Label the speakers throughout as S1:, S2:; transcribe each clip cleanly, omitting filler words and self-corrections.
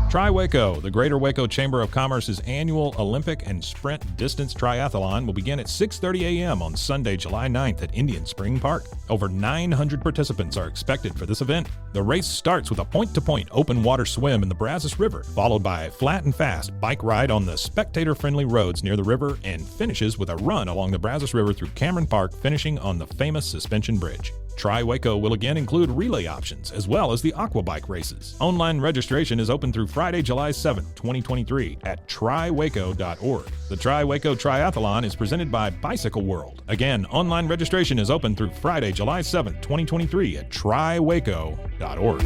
S1: Tri-Waco, the Greater Waco Chamber of Commerce's annual Olympic and Sprint Distance Triathlon will begin at 6:30 a.m. on Sunday, July 9th at Indian Spring Park. Over 900 participants are expected for this event. The race starts with a point-to-point open water swim in the Brazos River, followed by a flat and fast bike ride on the spectator-friendly roads near the river, and finishes with a run along the Brazos River through Cameron Park, finishing on the famous suspension bridge. Tri-Waco will again include relay options, as well as the aqua bike races. Online registration is open through Friday, July 7th, 2023 at triwaco.org. The Tri-Waco Triathlon is presented by Bicycle World. Again, online registration is open through Friday, July 7th, 2023 at triwaco.org.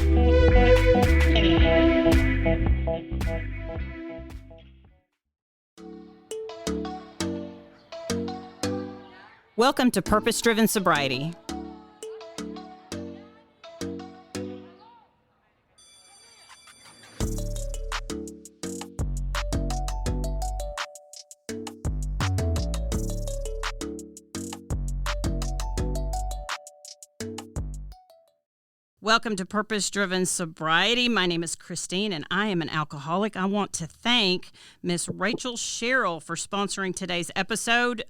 S2: Welcome to Purpose-Driven Sobriety. Welcome to Purpose-Driven Sobriety. My name is Christine, and I am an alcoholic. I want to thank Miss Rachel Sherrill for sponsoring today's episode.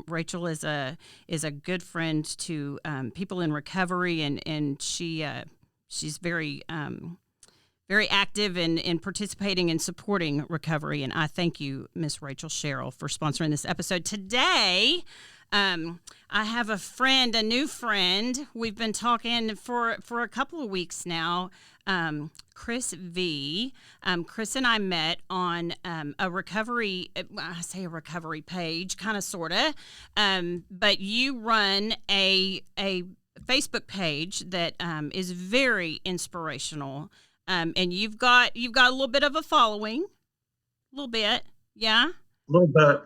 S2: Rachel is a good friend to people in recovery, and she's very active in participating and supporting recovery. And I thank you, Miss Rachel Sherrill, for sponsoring this episode today. I have a new friend. We've been talking for a couple of weeks now. Chris V. Chris and I met on a recovery page, kind of, sort of. But you run a Facebook page that is very inspirational. And you've got a little bit of a following, a little bit, yeah.
S3: A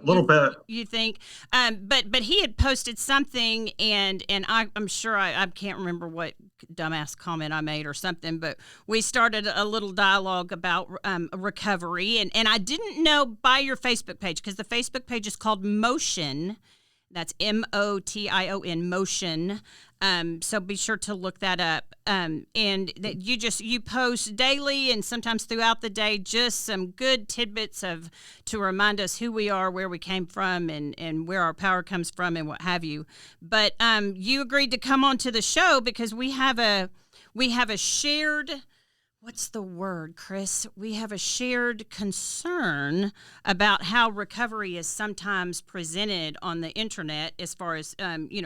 S3: little bit.
S2: You think, but he had posted something, and I'm sure I can't remember what dumbass comment I made or something, but we started a little dialogue about recovery, and I didn't know by your Facebook page, because the Facebook page is called Motion. That's MOTION, Motion. So be sure to look that up. And that you post daily and sometimes throughout the day just some good tidbits to remind us who we are, where we came from, and where our power comes from, and what have you. But you agreed to come on to the show because we have a shared. What's the word, Chris? We have a shared concern about how recovery is sometimes presented on the internet as far as,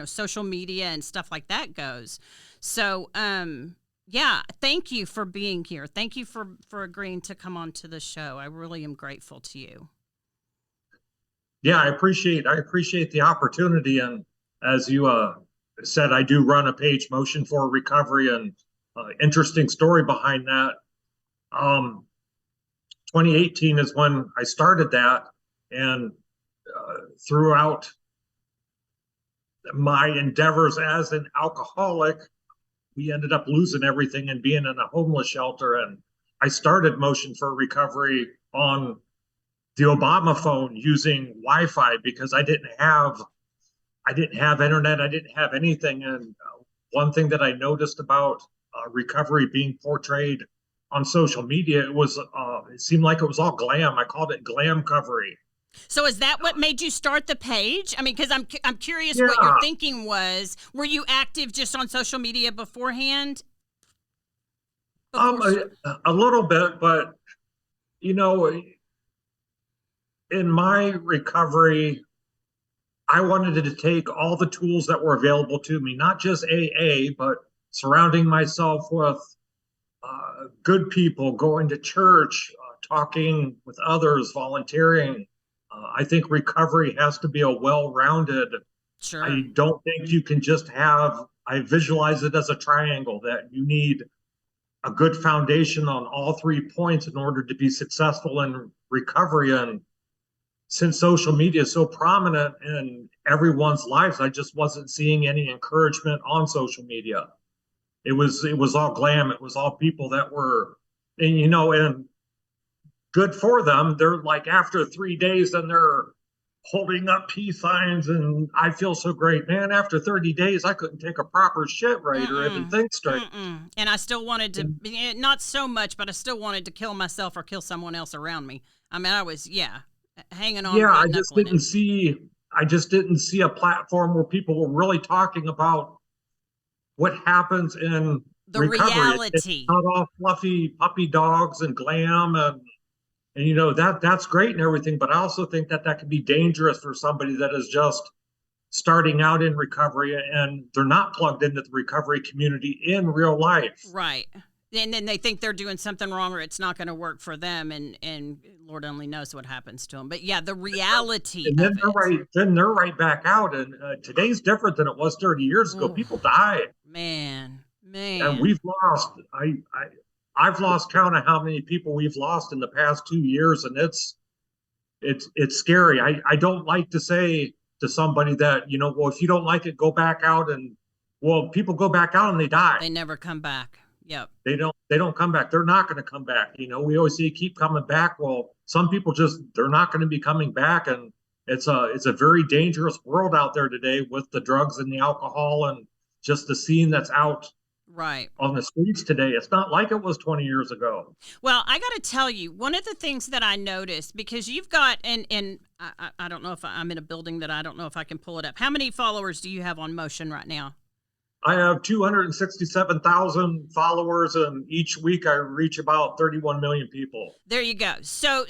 S2: social media and stuff like that goes. So, thank you for being here. Thank you for agreeing to come on to the show. I really am grateful to you.
S3: Yeah, I appreciate the opportunity. And as you said, I do run a page, Motion for Recovery, and interesting story behind that. 2018 is when I started that, and throughout my endeavors as an alcoholic, we ended up losing everything and being in a homeless shelter. And I started Motion for Recovery on the Obama phone using Wi-Fi because I didn't have internet, I didn't have anything. And one thing that I noticed about recovery being portrayed on social media, it seemed like it was all glam. I called it glam recovery.
S2: So is that what made you start the page? I mean, because I'm curious what your thinking was. Were you active just on social media beforehand?
S3: A little bit, but in my recovery, I wanted to take all the tools that were available to me, not just AA, but surrounding myself with good people, going to church, talking with others, volunteering. I think recovery has to be a well-rounded.
S2: Sure.
S3: I don't think you can just I visualize it as a triangle, that you need a good foundation on all 3 points in order to be successful in recovery. And since social media is so prominent in everyone's lives, I just wasn't seeing any encouragement on social media. It was all glam. It was all people that were, and good for them. They're like, after 3 days, then they're holding up peace signs and I feel so great. Man, after 30 days, I couldn't take a proper shit right or even think straight.
S2: And I still wanted to, not so much, but I still wanted to kill myself or kill someone else around me. I mean, I was, hanging on,
S3: Yeah,
S2: white knuckling it.
S3: I just didn't see a platform where people were really talking about what happens in
S2: The
S3: recovery. It's
S2: reality.
S3: not all fluffy puppy dogs and glam and that's great and everything, but I also think that that can be dangerous for somebody that is just starting out in recovery and they're not plugged into the recovery community in real life.
S2: Right. And then they think they're doing something wrong or it's not going to work for them. And Lord only knows what happens to them. But yeah, the reality
S3: And then
S2: of
S3: they're
S2: it.
S3: right, then they're right back out. And today's different than it was 30 years ago.
S2: Oof,
S3: People die,
S2: man.
S3: and we've lost. I've lost count of how many people we've lost in the past 2 years, and it's scary. I don't like to say to somebody that well, if you don't like it, go back out and well, people go back out and they die.
S2: They never come back. Yep.
S3: They don't come back. They're not going to come back. We always say keep coming back. Well, some people just they're not going to be coming back, and it's a very dangerous world out there today with the drugs and the alcohol and just the scene that's out
S2: Right.
S3: on the streets today. It's not like it was 20 years ago.
S2: Well, I got to tell you, one of the things that I noticed, because you've got, and I don't know if I'm in a building that I don't know if I can pull it up. How many followers do you have on Motion right now?
S3: I have 267,000 followers, and each week I reach about 31 million people.
S2: There you go. So,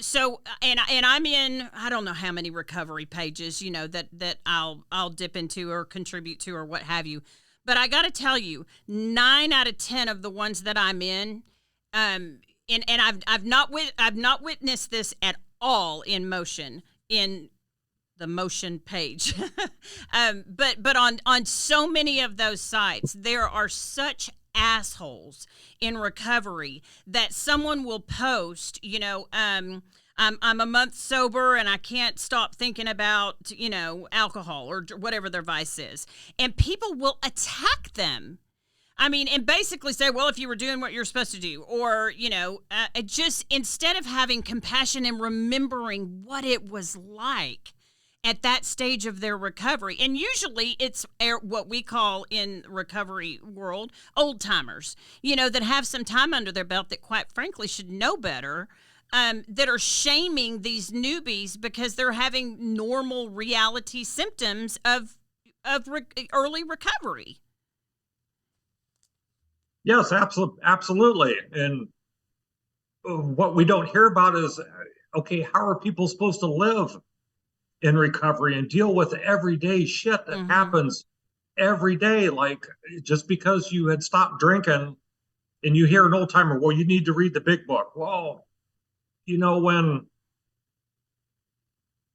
S2: and I'm in, I don't know how many recovery pages, that I'll dip into or contribute to or what have you. But I got to tell you, 9 out of 10 of the ones that I'm in, and I've not witnessed this at all in Motion, in the Motion page. But on so many of those sites, there are such assholes in recovery that someone will post, I'm a month sober and I can't stop thinking about, alcohol or whatever their vice is. And people will attack them. I mean, and basically say, well, if you were doing what you're supposed to do, or, just instead of having compassion and remembering what it was like at that stage of their recovery. And usually it's what we call in recovery world, old timers, that have some time under their belt that quite frankly should know better. That are shaming these newbies because they're having normal reality symptoms of early recovery.
S3: Yes, absolutely. And what we don't hear about is, okay, how are people supposed to live in recovery and deal with everyday shit that happens every day? Like, just because you had stopped drinking and you hear an old timer, well, you need to read the big book. Well,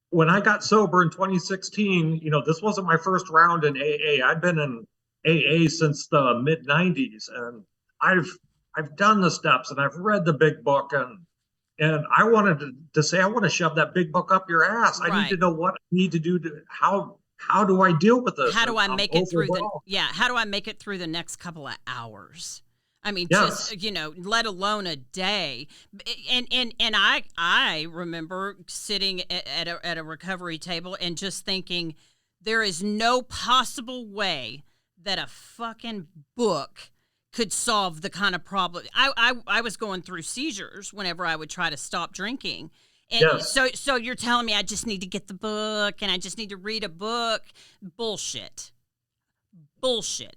S3: when I got sober in 2016, this wasn't my first round in AA. I've been in AA since the mid 90s, and I've done the steps and I've read the big book, and I wanted to say, I want to shove that big book up your ass. I need to know what I need to do how do I deal with this?
S2: How do I make it through how do I make it through the next couple of hours? I mean,
S3: yes.
S2: just, let alone a day. And I remember sitting at a recovery table and just thinking, there is no possible way that a fucking book could solve the kind of problem. I was going through seizures whenever I would try to stop drinking. And
S3: yes.
S2: so you're telling me I just need to get the book and I just need to read a book? Bullshit.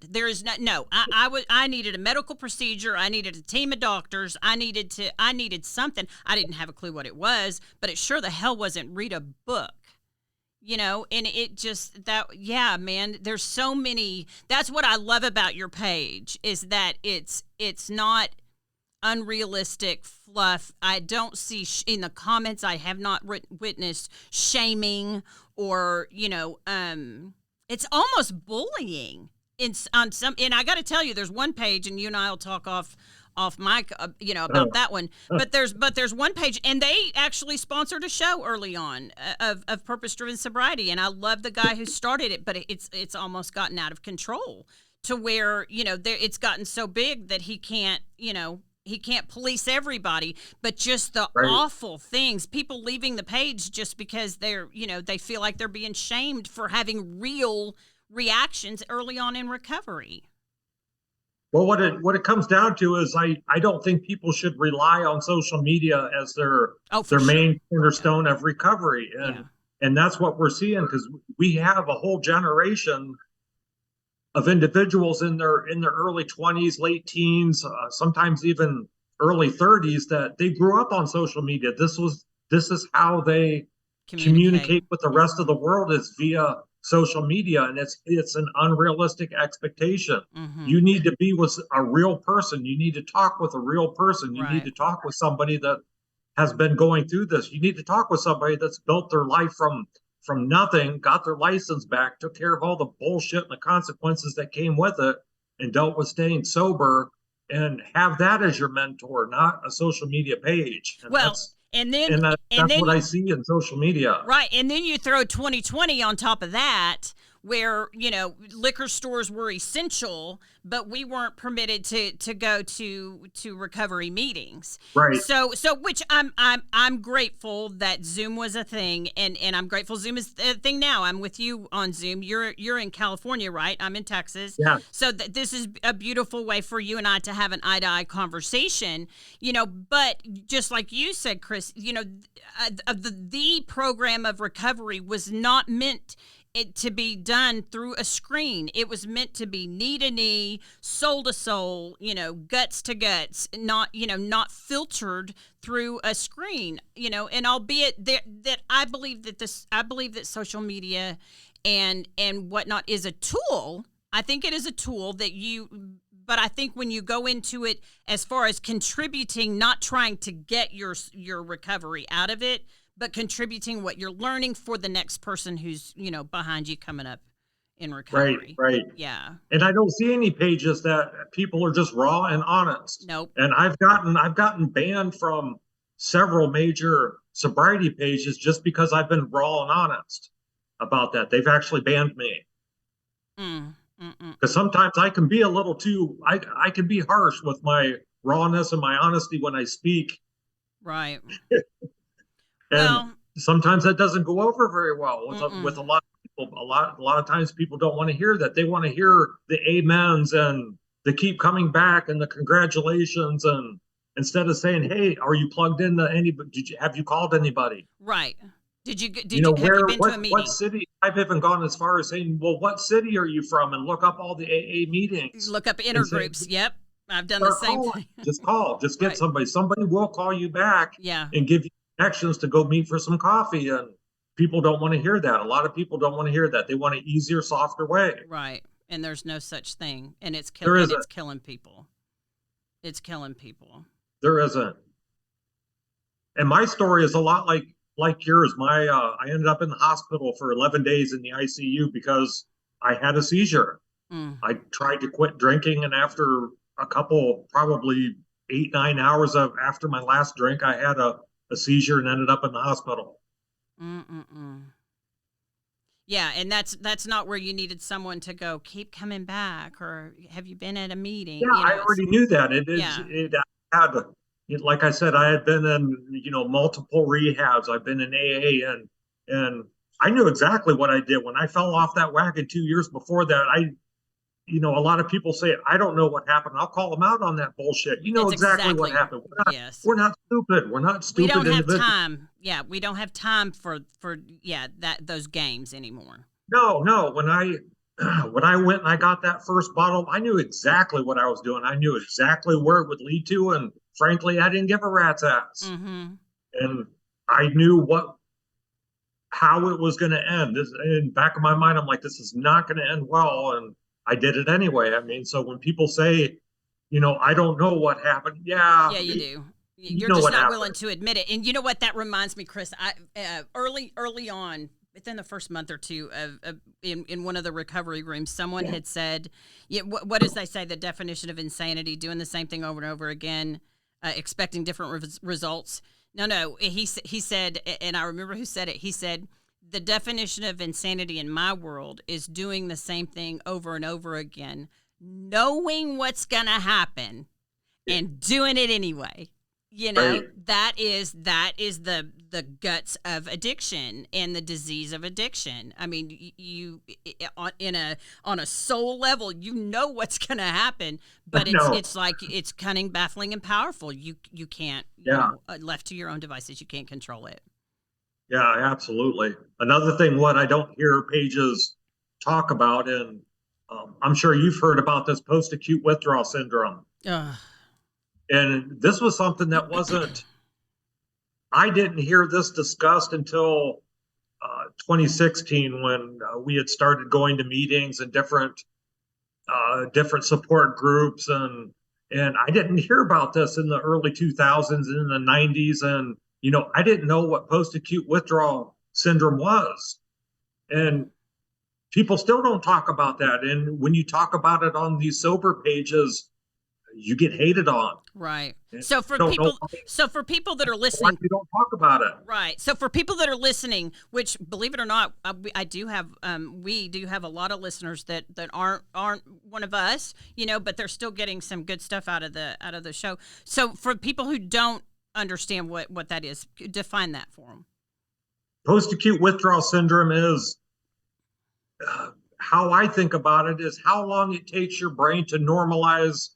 S2: There is no. I needed a medical procedure. I needed a team of doctors. I needed something. I didn't have a clue what it was, but it sure the hell wasn't read a book. And it just man, there's so many. That's what I love about your page, is that it's not unrealistic fluff. I don't see in the comments, I have not witnessed shaming or, it's almost bullying on some. And I got to tell you, there's one page, and you and I'll talk off mic, about that one. But there's one page, and they actually sponsored a show early on of purpose-driven sobriety, and I love the guy who started it. But it's almost gotten out of control to where it's gotten so big that he can't He can't police everybody, but just the
S3: Right.
S2: awful things, people leaving the page just because they feel like they're being shamed for having real reactions early on in recovery.
S3: Well, what it comes down to is I don't think people should rely on social media as their
S2: Oh, for
S3: main
S2: sure.
S3: cornerstone of recovery,
S2: Yeah.
S3: and that's what we're seeing, because we have a whole generation of individuals in their early 20s, late teens, sometimes even early 30s, that they grew up on social media. This is how they communicate with the rest of the world, is via social media, and it's an unrealistic expectation.
S2: Mm-hmm.
S3: You need to be with a real person. You need to talk with a real person. You need
S2: Right.
S3: to talk with somebody that has been going through this. You need to talk with somebody that's built their life from nothing, got their license back, took care of all the bullshit and the consequences that came with it, and dealt with staying sober, and have that as your mentor, not a social media page. And
S2: Well,
S3: that's what I see in social media.
S2: Right. And then you throw 2020 on top of that, where, liquor stores were essential, but we weren't permitted to go to recovery meetings.
S3: Right.
S2: So which I'm grateful that Zoom was a thing, and I'm grateful Zoom is a thing now. I'm with you on Zoom. You're in California, right? I'm in Texas.
S3: Yeah.
S2: So this is a beautiful way for you and I to have an eye-to-eye conversation, but just like you said, Chris, the program of recovery was not meant to be done through a screen. It was meant to be knee to knee, soul to soul, guts to guts, not filtered through a screen, and albeit that I believe that social media and whatnot is a tool. I think it is a tool but I think when you go into it as far as contributing, not trying to get your recovery out of it, but contributing what you're learning for the next person who's, behind you coming up in recovery.
S3: Right.
S2: Yeah.
S3: And I don't see any pages that people are just raw and honest.
S2: Nope.
S3: And I've gotten banned from several major sobriety pages just because I've been raw and honest about that. They've actually banned me. Because sometimes I can be a little too, I can be harsh with my rawness and my honesty when I speak.
S2: Right.
S3: And sometimes that doesn't go over very well with a lot of people. A lot of times people don't want to hear that. They want to hear the amens and the keep coming back and the congratulations, and instead of saying, "Hey, are you plugged into anybody? Have you called anybody?"
S2: Right. Have you been to a meeting?
S3: What city? I've even gone as far as saying, "Well, what city are you from?" And look up all the AA meetings.
S2: Look up intergroups. Yep. I've done the same thing.
S3: Just call. Just get
S2: Right.
S3: somebody. Somebody will call you back.
S2: Yeah.
S3: And give you connections to go meet for some coffee. And people don't want to hear that. A lot of people don't want to hear that. They want an easier, softer way.
S2: Right. And there's no such thing. And it's
S3: There isn't.
S2: it's killing people. It's killing people.
S3: There isn't. And my story is a lot like yours. I ended up in the hospital for 11 days in the ICU because I had a seizure. I tried to quit drinking, and after a couple, probably 8-9 hours after my last drink, I had a seizure and ended up in the hospital.
S2: Yeah, and that's not where you needed someone to go, keep coming back, or have you been at a meeting?
S3: Yeah, I already knew that. Like I said, I had been in, multiple rehabs. I've been in AA, and I knew exactly what I did when I fell off that wagon 2 years before that. A lot of people say, I don't know what happened. I'll call them out on that bullshit. You know exactly what happened. We're not stupid. We're not stupid.
S2: We don't have time. Yeah, we don't have time for those games anymore.
S3: No. When I went and I got that first bottle, I knew exactly what I was doing. I knew exactly where it would lead to, and frankly, I didn't give a rat's ass. And I knew how it was going to end. In the back of my mind, I'm like, this is not going to end well, and I did it anyway. I mean, so when people say, I don't know what happened. Yeah,
S2: you do. You're just not willing to admit it. And you know what that reminds me, Chris? Early on, within the first month or two in one of the recovery rooms, someone had said, what does they say? The definition of insanity: doing the same thing over and over again, expecting different results. No. He said, and I remember who said it. He said, the definition of insanity in my world is doing the same thing over and over again, knowing what's going to happen and doing it anyway. You know,
S3: Right.
S2: that is the guts of addiction and the disease of addiction. I mean, on a soul level, you know what's going to happen, but
S3: No.
S2: it's like it's cunning, baffling, and powerful. You can't,
S3: Yeah.
S2: left to your own devices, you can't control it.
S3: Yeah, absolutely. Another thing, what I don't hear pages talk about, and I'm sure you've heard about this post-acute withdrawal syndrome.
S2: Ugh.
S3: And this was something that wasn't, I didn't hear this discussed until 2016 when we had started going to meetings and different support groups, and I didn't hear about this in the early 2000s and in the 90s, and I didn't know what post-acute withdrawal syndrome was, and people still don't talk about that. And when you talk about it on these sober pages, you get hated on.
S2: Right.
S3: And
S2: So for
S3: don't know
S2: people that are
S3: why
S2: listening,
S3: we don't talk about it.
S2: right. So for people that are listening, which believe it or not, I do have, we do have a lot of listeners that aren't one of us, but they're still getting some good stuff out of the show. So for people who don't understand what that is, define that for them.
S3: Post-acute withdrawal syndrome is, how I think about it, is how long it takes your brain to normalize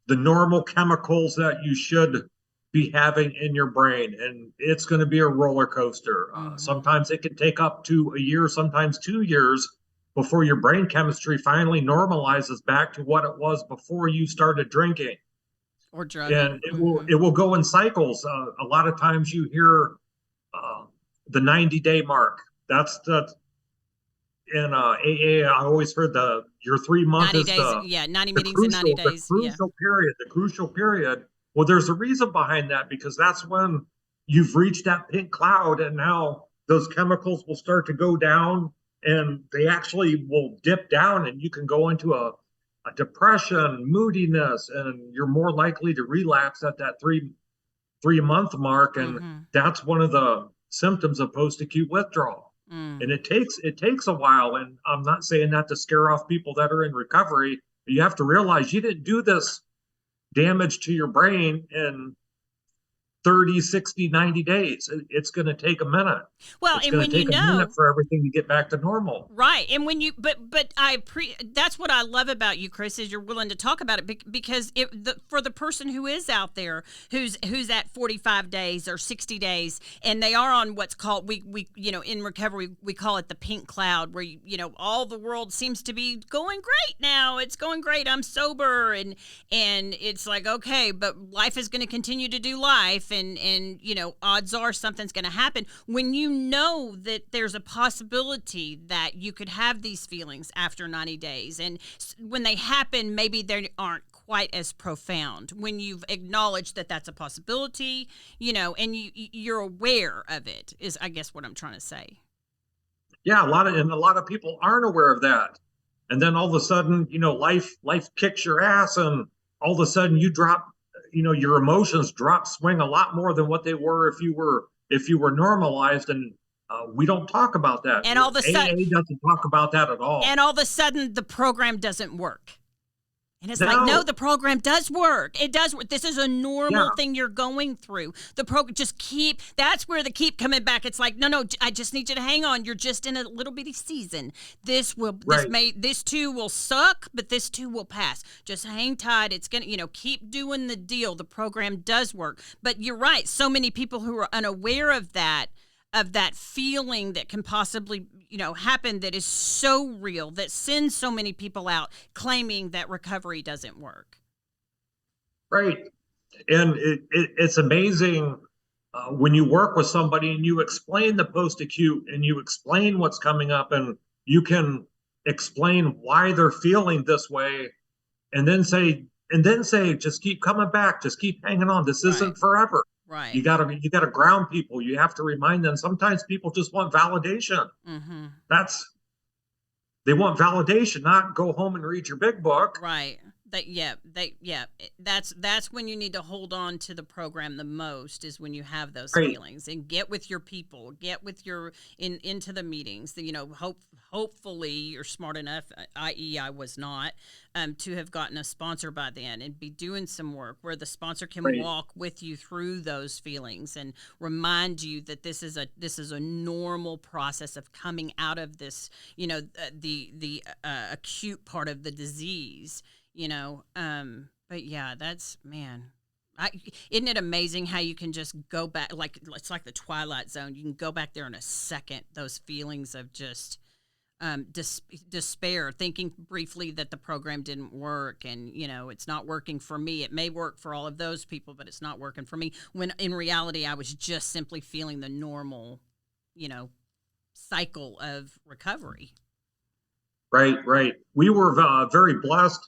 S3: the normal chemicals that you should be having in your brain. And it's going to be a roller coaster. Sometimes it can take up to a year, sometimes 2 years before your brain chemistry finally normalizes back to what it was before you started drinking
S2: or drugging.
S3: And it will go in cycles. A lot of times you hear the 90-day mark. That's in AA. I always heard your 3 month
S2: 90
S3: is
S2: days, 90 meetings in 90 days.
S3: The crucial period. Well, there's a reason behind that, because that's when you've reached that pink cloud, and now those chemicals will start to go down, and they actually will dip down, and you can go into a depression, moodiness, and you're more likely to relapse at that 3 month mark. And that's one of the symptoms of post-acute withdrawal. And it takes a while. And I'm not saying that to scare off people that are in recovery. You have to realize you didn't do this damage to your brain in 30, 60, 90 days. It's going to take a minute.
S2: Well,
S3: it's
S2: and when
S3: take a minute for everything to get back to normal.
S2: Right. And when but that's what I love about you, Chris, is you're willing to talk about it, because for the person who is out there who's at 45 days or 60 days, and they are on what's called, we in recovery, we call it the pink cloud, where all the world seems to be going great now. It's going great. I'm sober, and it's like, okay, but life is going to continue to do life. And odds are something's going to happen. When you know that there's a possibility that you could have these feelings after 90 days, and when they happen, maybe they aren't quite as profound. When you've acknowledged that that's a possibility, and you're aware of it, is, I guess, what I'm trying to say.
S3: Yeah, a lot of people aren't aware of that, and then all of a sudden, life kicks your ass, and all of a sudden you drop. Your emotions swing a lot more than what they were if you were normalized, and we don't talk about that.
S2: And all of a sudden,
S3: AA doesn't talk about that at all.
S2: And all of a sudden, the program doesn't work. And it's like, no, the program does work. It does work. This is a normal thing you're going through. The program that's where keep coming back. It's like, no, I just need you to hang on. You're just in a little bitty season. This too will suck, but this too will pass. Just hang tight. It's going to, keep doing the deal. The program does work. But you're right. So many people who are unaware of that feeling that can possibly, happen, that is so real, that sends so many people out claiming that recovery doesn't work.
S3: Right. And it's amazing when you work with somebody and you explain the post-acute and you explain what's coming up, and you can explain why they're feeling this way, and then say, just keep coming back, just keep hanging on. This isn't forever.
S2: Right.
S3: You gotta ground people. You have to remind them. Sometimes people just want validation. They want validation, not go home and read your big book.
S2: Right. That's when you need to hold on to the program the most, is when you have those feelings, and get with your people, get with into the meetings. hopefully you're smart enough, i.e. I was not, to have gotten a sponsor by then and be doing some work where the sponsor can
S3: Right.
S2: walk with you through those feelings and remind you that this is a normal process of coming out of this, the acute part of the disease, but yeah, that's, man. Isn't it amazing how you can just go back, like it's like the Twilight Zone. You can go back there in a second. Those feelings of just despair, thinking briefly that the program didn't work, and it's not working for me. It may work for all of those people, but it's not working for me. When in reality, I was just simply feeling the normal, cycle of recovery.
S3: Right. We were very blessed.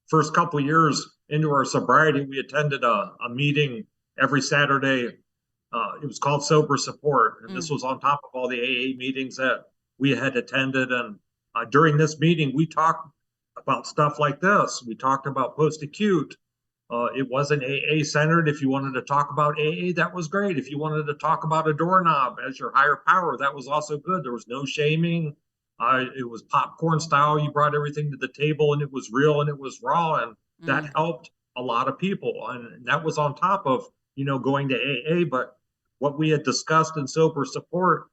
S3: First couple years into our sobriety, we attended a meeting every Saturday. It was called Sober Support, and this was on top of all the AA meetings that we had attended. And during this meeting, we talked about stuff like this. We talked about post-acute. It wasn't AA centered. If you wanted to talk about AA, that was great. If you wanted to talk about a doorknob as your higher power, that was also good. There was no shaming. It was popcorn style. You brought everything to the table, and it was real and it was raw, and that helped a lot of people. And that was on top of going to AA. But what we had discussed in Sober Support,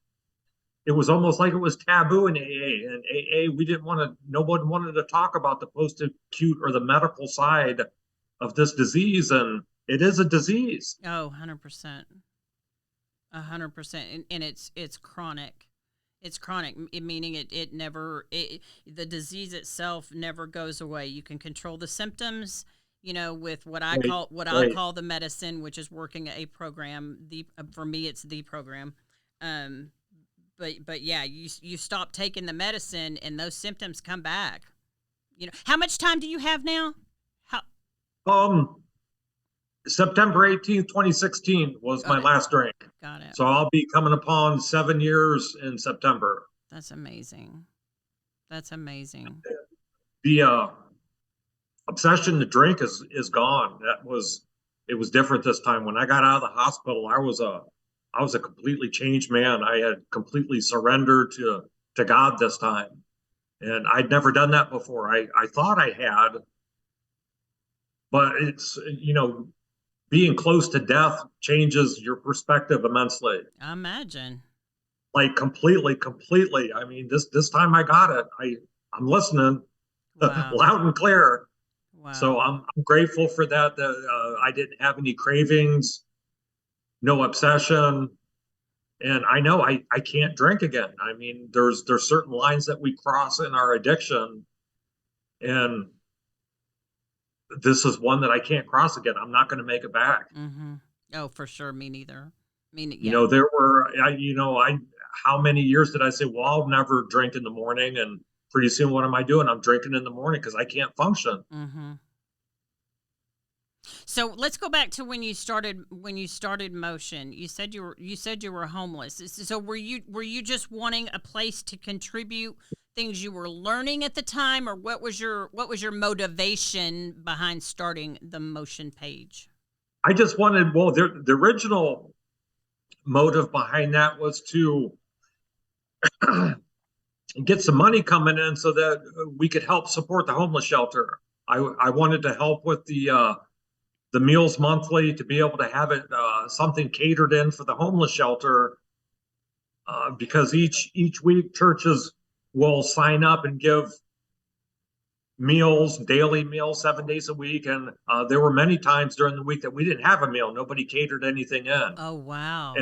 S3: it was almost like it was taboo in AA. And AA, no one wanted to talk about the post-acute or the medical side of this disease, and it is a disease.
S2: Oh, 100%. 100%. And it's chronic. It's chronic, meaning it never, the disease itself never goes away. You can control the symptoms, with what I call the medicine, which is working a program. For me, it's the program. But yeah, you stop taking the medicine and those symptoms come back. How much time do you have now?
S3: September 18th, 2016 was my last drink.
S2: Got it.
S3: So I'll be coming upon 7 years in September.
S2: That's amazing.
S3: The obsession to drink is gone. It was different this time. When I got out of the hospital, I was a completely changed man. I had completely surrendered to God this time. And I'd never done that before. I thought I had, but it's, being close to death changes your perspective immensely.
S2: I imagine.
S3: Like completely. I mean, this time I got it. I'm listening. Wow. Loud and clear.
S2: Wow.
S3: So I'm grateful for that. I didn't have any cravings, no obsession. And I know I can't drink again. I mean, there's certain lines that we cross in our addiction, and this is one that I can't cross again. I'm not going to make it back.
S2: Mm-hmm. Oh, for sure. Me neither.
S3: Yeah. There were, how many years did I say, well, I'll never drink in the morning? And pretty soon, what am I doing? I'm drinking in the morning because I can't function.
S2: Mm-hmm. So let's go back to when you started motion. You said you were homeless. So were you just wanting a place to contribute things you were learning at the time, or what was your motivation behind starting the motion page?
S3: I just wanted, the original motive behind that was to get some money coming in so that we could help support the homeless shelter. I wanted to help with the meals monthly, to be able to have it something catered in for the homeless shelter, because each week churches will sign up and give meals, daily meals, 7 days a week. And there were many times during the week that we didn't have a meal. Nobody catered anything in.
S2: Oh, wow.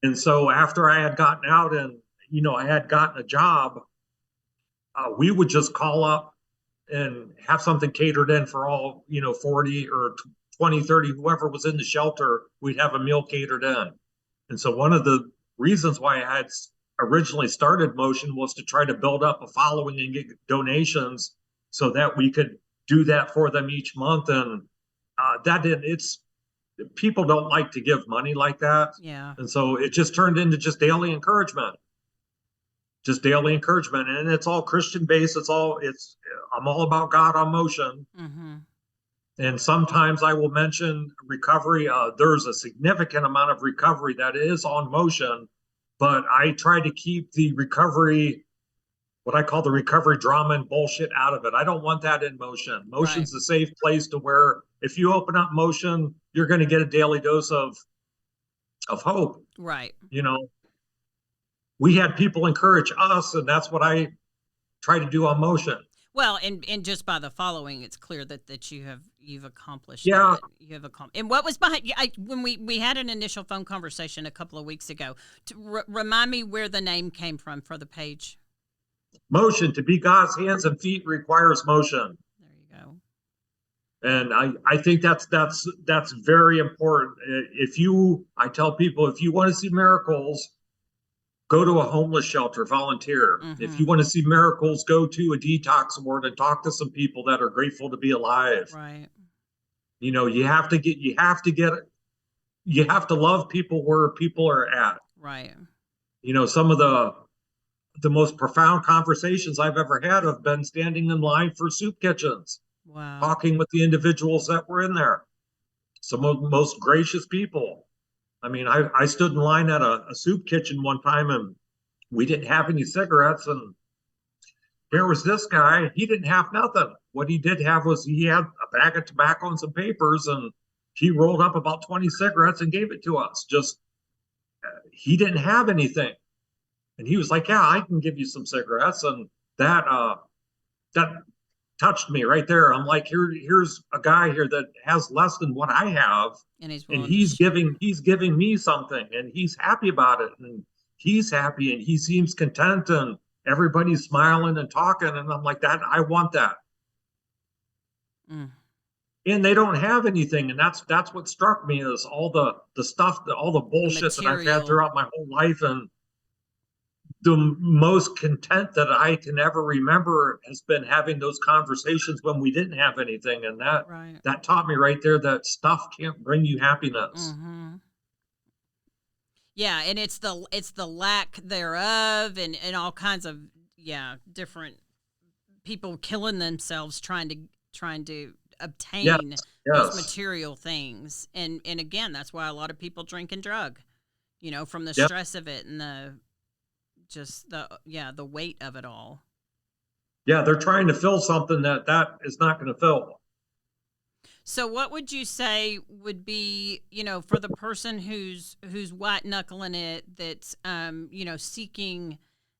S3: And so after I had gotten out and, I had gotten a job, we would just call up and have something catered in for all, 40 or 20, 30, whoever was in the shelter, we'd have a meal catered in. And so one of the reasons why I had originally started Motion was to try to build up a following and get donations so that we could do that for them each month. And people don't like to give money like that.
S2: Yeah.
S3: And so it just turned into just daily encouragement. And it's all Christian based. I'm all about God on Motion.
S2: Mm-hmm.
S3: And sometimes I will mention recovery. There's a significant amount of recovery that is on Motion, but I try to keep the recovery, what I call the recovery drama and bullshit, out of it. I don't want that in Motion. Motion's a safe place to where if you open up Motion, you're going to get a daily dose of hope.
S2: Right.
S3: You know, we had people encourage us, and that's what I try to do on Motion.
S2: Well, and just by the following, it's clear that you've accomplished.
S3: Yeah.
S2: That. You have accomplished. And what was behind? When we had an initial phone conversation a couple of weeks ago, remind me where the name came from for the page.
S3: Motion, to be God's hands and feet, requires motion.
S2: There you go.
S3: And I think that's very important. I tell people, if you want to see miracles, go to a homeless shelter, volunteer.
S2: Mm-hmm.
S3: If you want to see miracles, go to a detox ward and talk to some people that are grateful to be alive.
S2: Right.
S3: You know, you have to love people where people are at.
S2: Right.
S3: You know, some of the most profound conversations I've ever had have been standing in line for soup kitchens.
S2: Wow.
S3: Talking with the individuals that were in there. Some of the most gracious people. I mean, I stood in line at a soup kitchen one time, and we didn't have any cigarettes, and here was this guy. He didn't have nothing. What he did have was he had a bag of tobacco and some papers, and he rolled up about 20 cigarettes and gave it to us. He didn't have anything. And he was like, yeah, I can give you some cigarettes. And that touched me right there. I'm like, here's a guy here that has less than what I have, and he's giving me something, and he's happy about it, and he's happy, and he seems content, and everybody's smiling and talking, and I'm like, that I want that. And they don't have anything, and that's what struck me, is all the stuff, all the bullshit that I've had throughout my whole life. And the most content that I can ever remember has been having those conversations when we didn't have anything. And that taught me right there that stuff can't bring you happiness.
S2: Mm-hmm. Yeah. And it's the lack thereof, and all kinds of, different people killing themselves trying to obtain those material things. And again, that's why a lot of people drink and drug, from the stress of it and the weight of it all.
S3: Yeah, they're trying to fill something that is not going to fill.
S2: So what would you say would be, for the person who's white knuckling it, that's seeking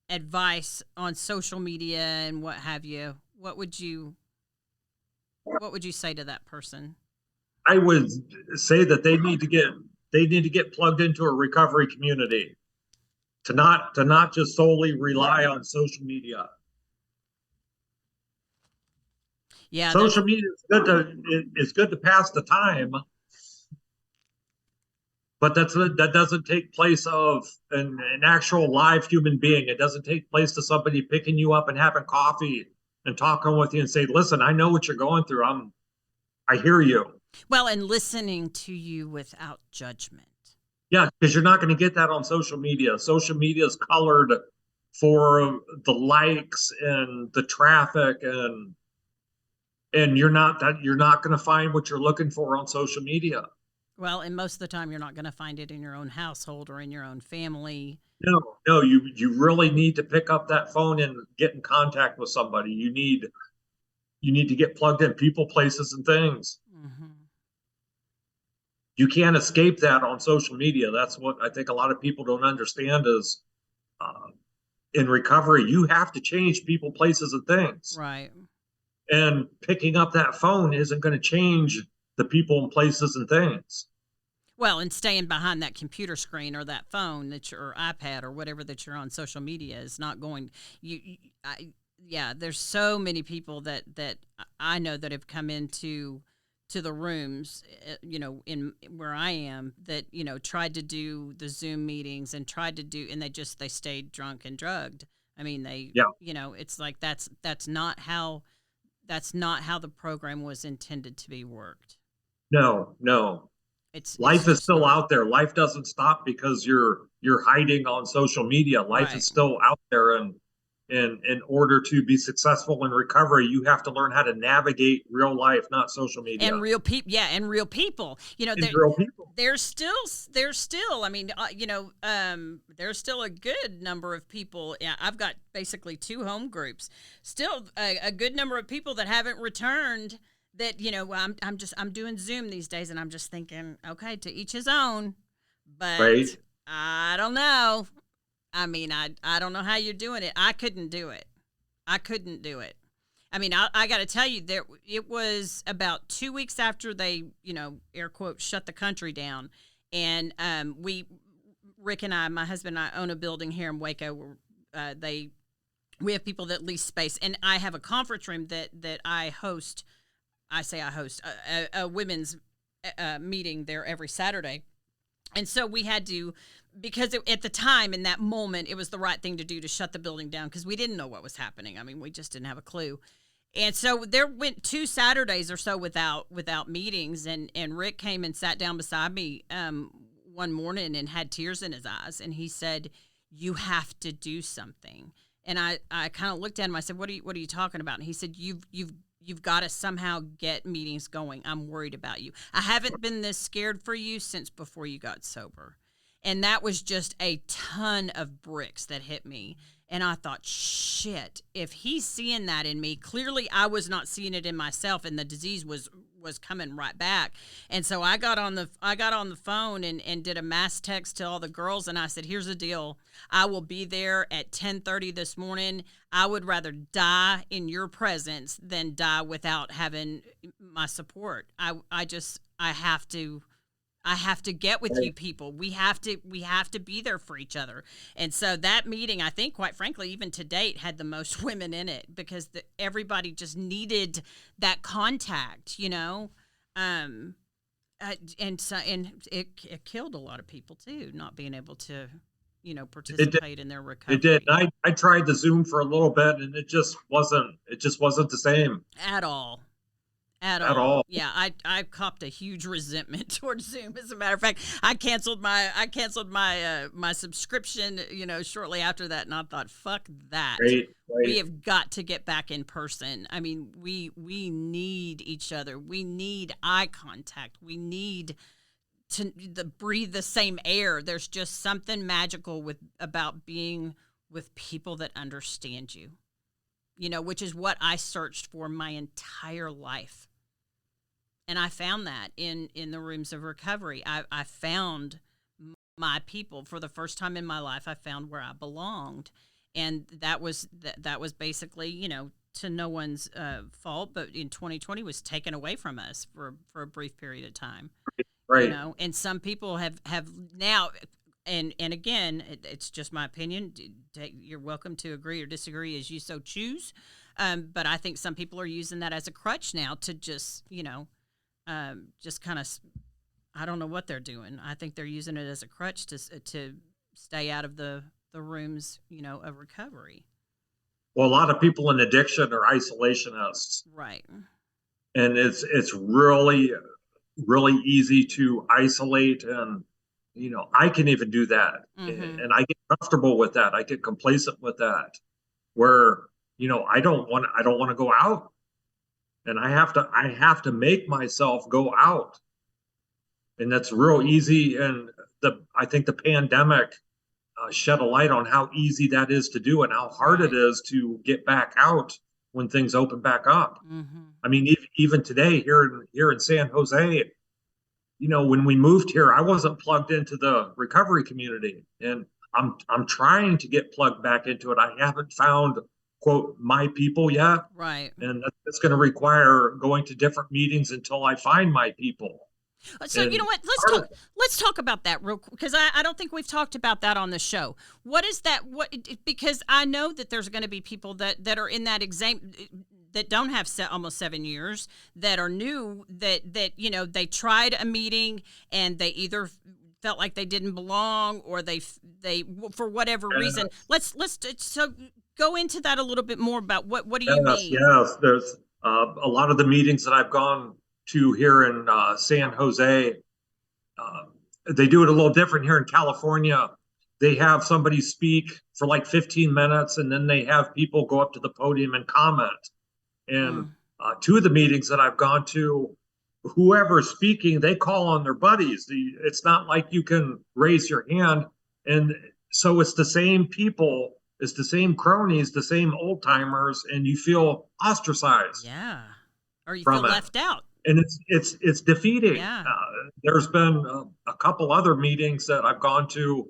S2: advice on social media and what have you? What would you say to that person?
S3: I would say that they need to get plugged into a recovery community. To not just solely rely on social media.
S2: Yeah,
S3: social media is good to pass the time, but that doesn't take place of an actual live human being. It doesn't take place to somebody picking you up and having coffee and talking with you and say, "Listen, I know what you're going through. I hear you."
S2: Well, and listening to you without judgment.
S3: Yeah, because you're not going to get that on social media. Social media is colored for the likes and the traffic, and you're not going to find what you're looking for on social media.
S2: Well, and most of the time, you're not going to find it in your own household or in your own family.
S3: No, you really need to pick up that phone and get in contact with somebody. You need to get plugged in, people, places, and things. Mm-hmm. You can't escape that on social media. That's what I think a lot of people don't understand is in recovery, you have to change people, places, and things.
S2: Right.
S3: And picking up that phone isn't going to change the people and places and things.
S2: Well, and staying behind that computer screen or that phone or iPad or whatever that you're on social media is not going. There's so many people that I know that have come into the rooms, in where I am, that, tried to do the Zoom meetings and they stayed drunk and drugged. I mean, it's like, that's not how the program was intended to be worked. No. Life is still out there. Life doesn't stop because you're hiding on social media. Life is still out there, and in order to be successful in recovery, you have to learn how to navigate real life, not social media. And real people. And real people. I mean, there's still a good number of people. Yeah, I've got basically 2 home groups. Still a good number of people that haven't returned. That I'm doing Zoom these days, and I'm just thinking, okay, to each his own. But
S3: Right.
S2: I don't know. I mean, I don't know how you're doing it. I couldn't do it. I mean, I got to tell you, it was about 2 weeks after they, air quote, shut the country down, and Rick and I, my husband and I, own a building here in Waco. Where, we have people that lease space, and I have a conference room that I host. I say I host a women's meeting there every Saturday. And so we had to, because at the time, in that moment, it was the right thing to do to shut the building down because we didn't know what was happening. I mean, we just didn't have a clue. And so there went 2 Saturdays or so without meetings. And Rick came and sat down beside me one morning and had tears in his eyes. And he said, "You have to do something." And I kind of looked at him. I said, what are you talking about? And he said, You've got to somehow get meetings going. I'm worried about you. I haven't been this scared for you since before you got sober. And that was just a ton of bricks that hit me. And I thought, shit, if he's seeing that in me, clearly I was not seeing it in myself, and the disease was coming right back. And so I got on the phone and did a mass text to all the girls, and I said, here's the deal. I will be there at 10:30 this morning. I would rather die in your presence than die without having my support. I have to get with you people. We have to be there for each other. And so that meeting, I think, quite frankly, even to date, had the most women in it because everybody just needed that contact, and it killed a lot of people too, not being able to, participate in their recovery.
S3: It did. I tried the Zoom for a little bit, and it just wasn't the same
S2: at all. At all. Yeah, I copped a huge resentment towards Zoom. As a matter of fact, I canceled my subscription, shortly after that, and I thought, fuck that.
S3: Right.
S2: We have got to get back in person. I mean, we need each other. We need eye contact. We need to breathe the same air. There's just something magical about being with people that understand you. Which is what I searched for my entire life. And I found that in the rooms of recovery. I found my people for the first time in my life. I found where I belonged, and that was basically, to no one's fault, but in 2020 was taken away from us for a brief period of time.
S3: Right.
S2: And some people have now. And again, it's just my opinion. You're welcome to agree or disagree as you so choose. But I think some people are using that as a crutch now to just kind of, I don't know what they're doing. I think they're using it as a crutch to stay out of the rooms, of recovery.
S3: Well, a lot of people in addiction are isolationists.
S2: Right.
S3: And it's really, really easy to isolate, and I can even do that. Mm-hmm. And I get comfortable with that. I get complacent with that, where, I don't want to go out, and I have to make myself go out. And that's real easy. And I think the pandemic shed a light on how easy that is to do and how hard it is to get back out when things open back up. Mm-hmm. I mean, even today here in San Jose, when we moved here, I wasn't plugged into the recovery community, and I'm trying to get plugged back into it. I haven't found, quote, my people yet.
S2: Right.
S3: And that's going to require going to different meetings until I find my people.
S2: So, you know what? Let's talk about that real quick, because I don't think we've talked about that on the show. What is that? Because I know that there's going to be people that are in that exam that don't have almost 7 years, that are new, that they tried a meeting and they either felt like they didn't belong, or they for whatever reason. Let's so go into that a little bit more about what do you mean?
S3: Yes, there's a lot of the meetings that I've gone to here in San Jose. They do it a little different here in California. They have somebody speak for like 15 minutes, and then they have people go up to the podium and comment. And two of the meetings that I've gone to, whoever's speaking, they call on their buddies. It's not like you can raise your hand. And so it's the same people, it's the same cronies, the same old timers, and you feel ostracized.
S2: Yeah. Or you feel
S3: from it.
S2: left out.
S3: And it's defeating.
S2: Yeah.
S3: There's been a couple other meetings that I've gone to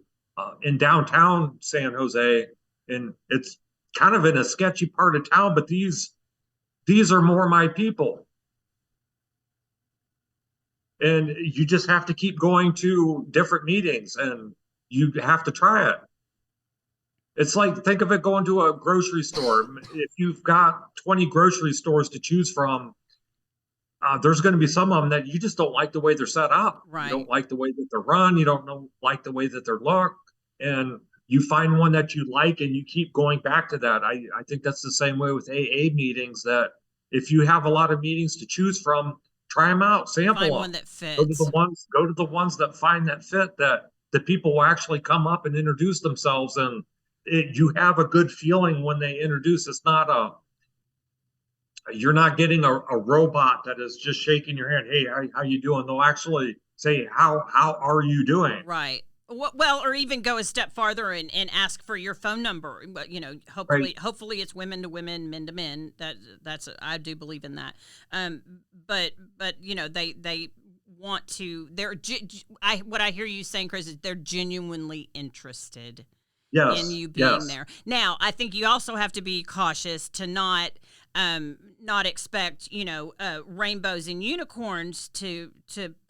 S3: in downtown San Jose, and it's kind of in a sketchy part of town, but these are more my people. And you just have to keep going to different meetings, and you have to try it. It's like, think of it going to a grocery store. If you've got 20 grocery stores to choose from, there's going to be some of them that you just don't like the way they're set up.
S2: Right.
S3: You don't like the way that they're run. You don't like the way that they're look. And you find one that you like and you keep going back to that. I think that's the same way with AA meetings, that if you have a lot of meetings to choose from, try them out, sample
S2: Find
S3: them.
S2: one that fits.
S3: Go to the ones that find that fit, that the people will actually come up and introduce themselves, and you have a good feeling when they introduce. It's not you're not getting a robot that is just shaking your hand. Hey, how you doing? They'll actually say, how are you doing?
S2: Right. Well, or even go a step farther and ask for your phone number. But hopefully it's women to women, men to men. That's I do believe in that. But they want to. What I hear you saying, Chris, is they're genuinely interested in you being there. Now, I think you also have to be cautious to not expect rainbows and unicorns to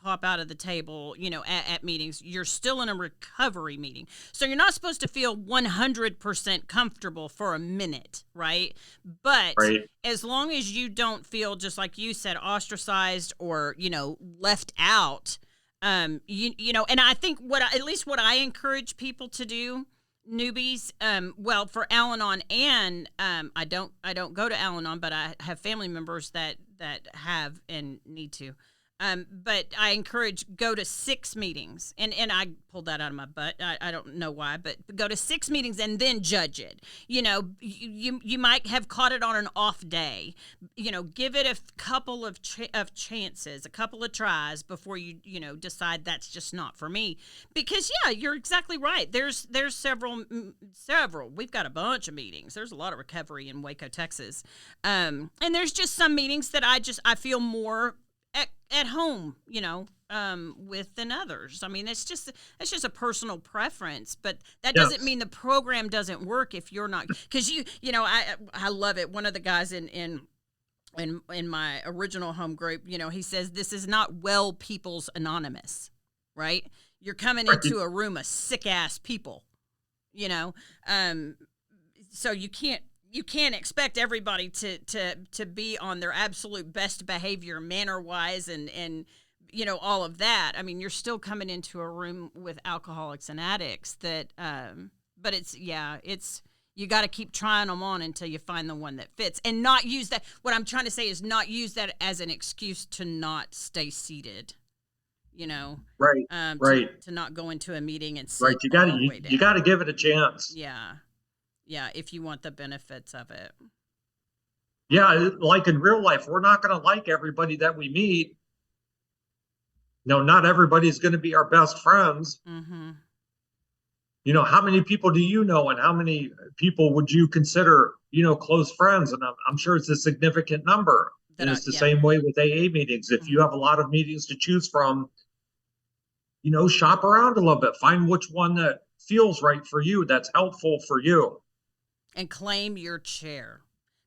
S2: pop out of the table at meetings. You're still in a recovery meeting, so you're not supposed to feel 100% comfortable for a minute, right? But as long as you don't feel, just like you said, ostracized or left out, and I think what I encourage people to do, newbies, well, for Al-Anon, and I don't go to Al-Anon, but I have family members that have and need to. But I encourage, go to 6 meetings, and I pulled that out of my butt. I don't know why, but go to 6 meetings and then judge it. You might have caught it on an off day. Give it a couple of chances, a couple of tries before you decide that's just not for me. Because you're exactly right. There's several. We've got a bunch of meetings. There's a lot of recovery in Waco, Texas, and there's just some meetings that I feel more at home, with than others. I mean, that's just a personal preference, but that doesn't mean the program doesn't work if you're not, because I love it. One of the guys in my original home group, he says, this is not Well People's Anonymous, right? You're coming into a room of sick ass people, so you can't expect everybody to be on their absolute best behavior, manner wise, and all of that. I mean, you're still coming into a room with alcoholics and addicts but it's you got to keep trying them on until you find the one that fits, and not use that. What I'm trying to say is not use that as an excuse to not stay seated.
S3: Right.
S2: To not go into a meeting and sit
S3: you got to give it a chance.
S2: Yeah, if you want the benefits of it.
S3: Yeah, like in real life, we're not going to like everybody that we meet. No, not everybody's going to be our best friends.
S2: Mm-hmm.
S3: How many people do you know, and how many people would you consider, close friends? And I'm sure it's a significant number. And it's the same way with AA meetings. If you have a lot of meetings to choose from, shop around a little bit. Find which one that feels right for you, that's helpful for you.
S2: And claim your chair.